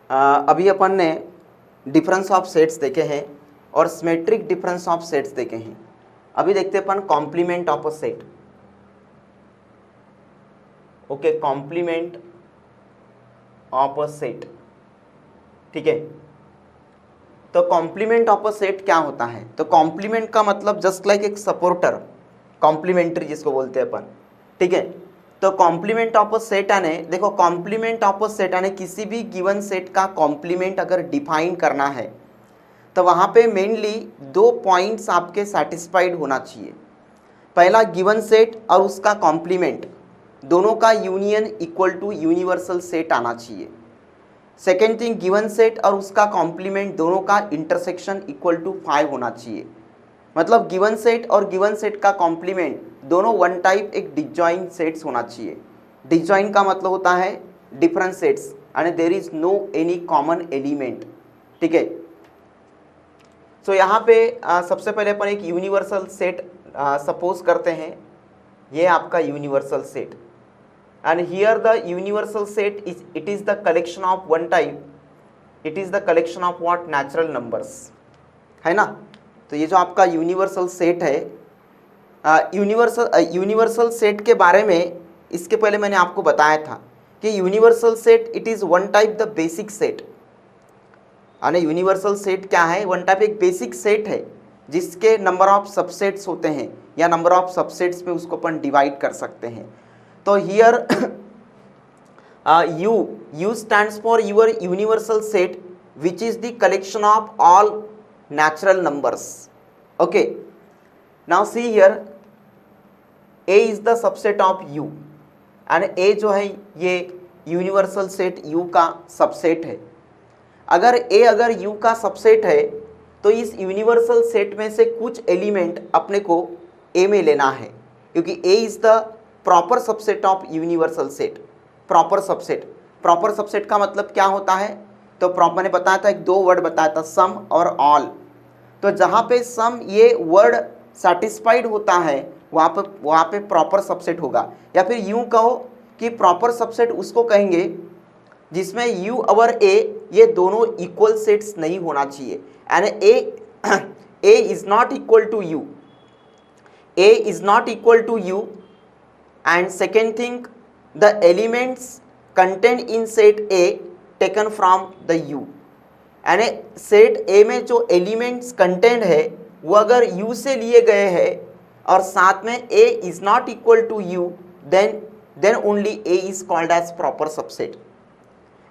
अभी अपन ने difference of sets देखे हैं और सिमेट्रिक डिफरेंस ऑफ सेट्स देखे हैं। अभी देखते हैं अपन complement of a set. Okay, complement of a set, ठीक है। तो कॉम्प्लीमेंट ऑफ अ सेट क्या होता है? तो कॉम्प्लीमेंट का मतलब जस्ट लाइक एक सपोर्टर, कॉम्प्लीमेंट्री जिसको बोलते हैं अपन, ठीक है। तो कॉम्प्लीमेंट ऑफ अ सेट आने, देखो कॉम्प्लीमेंट ऑफ अ सेट आने किसी भी गिवन सेट का कॉम्प्लीमेंट अगर डिफाइन करना है तो वहाँ पे मेनली 2 पॉइंट्स आपके सेटिस्फाइड होना चाहिए। पहला, गिवन सेट और उसका कॉम्प्लीमेंट दोनों का union equal to universal set आना चाहिए। सेकेंड थिंग, गिवन सेट और उसका कॉम्प्लीमेंट दोनों का इंटरसेक्शन इक्वल टू 5 होना चाहिए। मतलब गिवन सेट और गिवन सेट का कॉम्प्लीमेंट दोनों वन टाइप एक डिसजॉइंट सेट्स होना चाहिए। डिसजॉइंट का मतलब होता है different sets and there is no any common element, ठीक है। सो यहाँ पे सबसे पहले अपन एक यूनिवर्सल सेट सपोज करते हैं, ये आपका universal set and here the universal set is it is the collection of one type, it is the collection of what natural numbers, है ना। तो ये जो आपका यूनिवर्सल सेट है, यूनिवर्सल सेट के बारे में इसके पहले मैंने आपको बताया था कि universal set it is one type the basic set. यानी यूनिवर्सल सेट क्या है? वन टाइप एक बेसिक सेट है जिसके नंबर ऑफ सबसेट्स होते हैं या नंबर ऑफ सबसेट्स में उसको अपन डिवाइड कर सकते हैं। तो here you stands for your universal set which is the collection of all natural numbers. Okay, now see here, A is the subset of U and A जो है ये universal set U का subset है। अगर U का subset है तो इस यूनिवर्सल सेट में से कुछ एलिमेंट अपने को A में लेना है, क्योंकि A is the proper subset of universal set. Proper subset का मतलब क्या होता है? तो मैंने बताया था, एक 2 वर्ड बताया था, सम और ऑल। तो जहाँ पे सम ये वर्ड सेटिस्फाइड होता है वहाँ पे प्रॉपर सबसेट होगा। या फिर यूँ कहो कि प्रॉपर सबसेट उसको कहेंगे जिसमें यू और ए ये दोनों इक्वल सेट्स नहीं होना चाहिए। And A is not equal to U, A is not equal to U. And second thing, the elements content in set A taken from the U. यानी सेट ए में जो elements content है वो अगर you से लिए गए हैं और साथ में A is not equal to U, then only A is called as proper subset.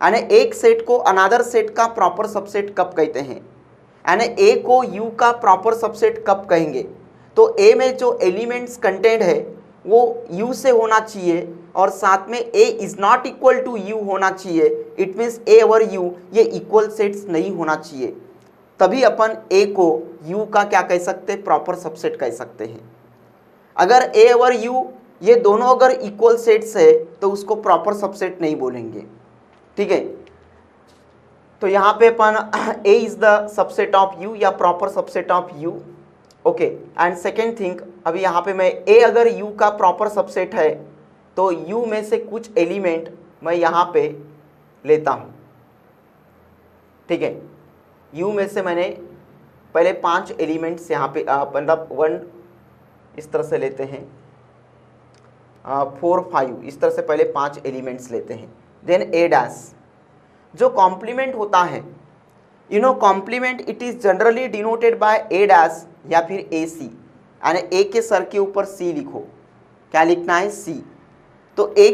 यानी एक सेट को अनदर सेट का प्रॉपर सबसेट कब कहते हैं, यानी ए को यू का प्रॉपर सबसेट कब कहेंगे? तो ए में जो एलिमेंट्स कंटेंट है वो u से होना चाहिए और साथ में a is not equal to u होना चाहिए। इट मीन्स a और u ये इक्वल सेट्स नहीं होना चाहिए, तभी अपन a को u का क्या कह सकते हैं? प्रॉपर सबसेट कह सकते हैं। अगर a और u ये दोनों अगर इक्वल सेट्स है तो उसको प्रॉपर सबसेट नहीं बोलेंगे, ठीक है। तो यहाँ पे अपन a is the subset of u या proper subset of u। Okay, and second thing, अभी यहाँ पे मैं a अगर u का प्रॉपर सबसेट है तो u में से कुछ एलिमेंट मैं यहाँ पे लेता हूँ, ठीक है। u में से मैंने पहले 5 एलिमेंट्स यहाँ पे मतलब 1 इस तरह से लेते हैं, 4 5 इस तरह से पहले 5 एलिमेंट्स लेते हैं। देन a डैश जो कॉम्प्लीमेंट होता है, you know complement it is generally denoted by a dash या फिर ए सी। यानी ए के सर के ऊपर सी लिखो, क्या लिखना है? सी। तो ए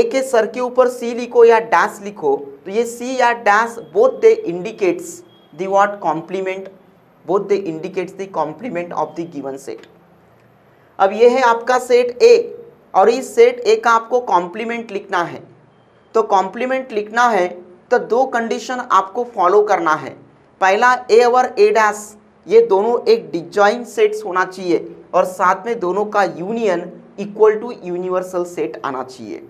के सर के ऊपर सी लिखो या डैश लिखो, तो ये सी या dash both they indicates the what complement, both they indicates the complement of the given set. अब ये है आपका सेट ए और इस सेट ए का आपको कॉम्प्लीमेंट लिखना है। तो कॉम्प्लीमेंट लिखना है तो 2 कंडीशन आपको फॉलो करना है। पहला, ए और ए डैश ये दोनों एक डिसजॉइंट सेट्स होना चाहिए और साथ में दोनों का union equal to universal set आना चाहिए।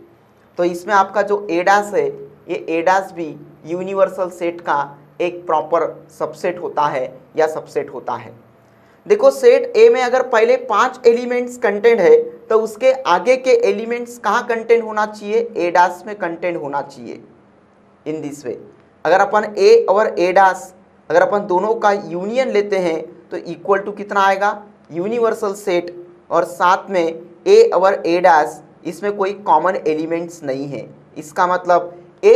तो इसमें आपका जो ए डैश है, ये ए डैश भी यूनिवर्सल सेट का एक प्रॉपर सबसेट होता है या सबसेट होता है। देखो सेट ए में अगर पहले 5 एलिमेंट्स कंटेंट है तो उसके आगे के एलिमेंट्स कहाँ कंटेंट होना चाहिए? ए डैश में कंटेंट होना चाहिए। इन दिस वे अगर अपन ए और ए डैश अगर अपन दोनों का यूनियन लेते हैं तो इक्वल टू कितना आएगा, यूनिवर्सल सेट, और साथ में ए और ए डैश इसमें कोई कॉमन एलिमेंट्स नहीं है। इसका मतलब A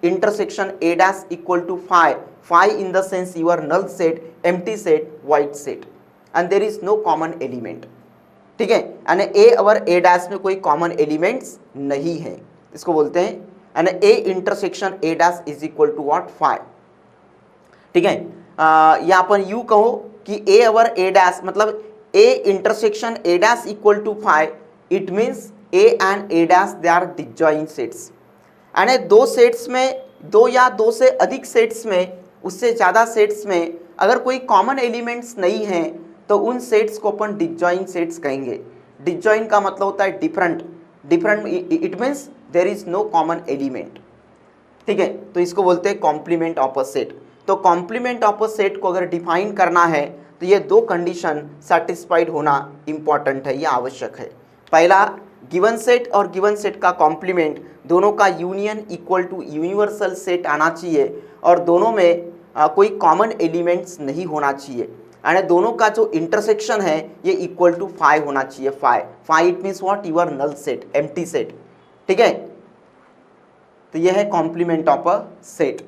intersection A dash equal to phi in the sense your null set, empty set, void set and there is no common element. ठीक है, यानी ए और ए डैश में कोई कॉमन एलिमेंट्स नहीं है, इसको बोलते हैं यानी A intersection A dash is equal to what, phi. ठीक है, यहाँ पर यू कहो कि ए और ए डैश मतलब A intersection A dash equal to phi, it means A and A dash they are disjoint sets. यानी दो सेट्स में, दो या दो से अधिक सेट्स में, उससे ज़्यादा सेट्स में अगर कोई कॉमन एलिमेंट्स नहीं हैं तो उन सेट्स को अपन डिसजॉइंट सेट्स कहेंगे। डिसजॉइंट का मतलब होता है different, it means there is no common element. ठीक है, तो इसको बोलते हैं कॉम्प्लीमेंट ऑफ अ सेट। तो कॉम्प्लीमेंट ऑफ अ सेट को अगर डिफाइन करना है तो ये दो कंडीशन सेटिस्फाइड होना इंपॉर्टेंट है, ये आवश्यक है। पहला, गिवन सेट और गिवन सेट का कॉम्प्लीमेंट दोनों का union equal to universal set आना चाहिए और दोनों में कोई कॉमन एलिमेंट्स नहीं होना चाहिए, यानी दोनों का जो इंटरसेक्शन है ये इक्वल टू फाई होना चाहिए। Phi it means what, your null set, empty set. ठीक है, तो यह है कॉम्प्लीमेंट ऑफ अ सेट।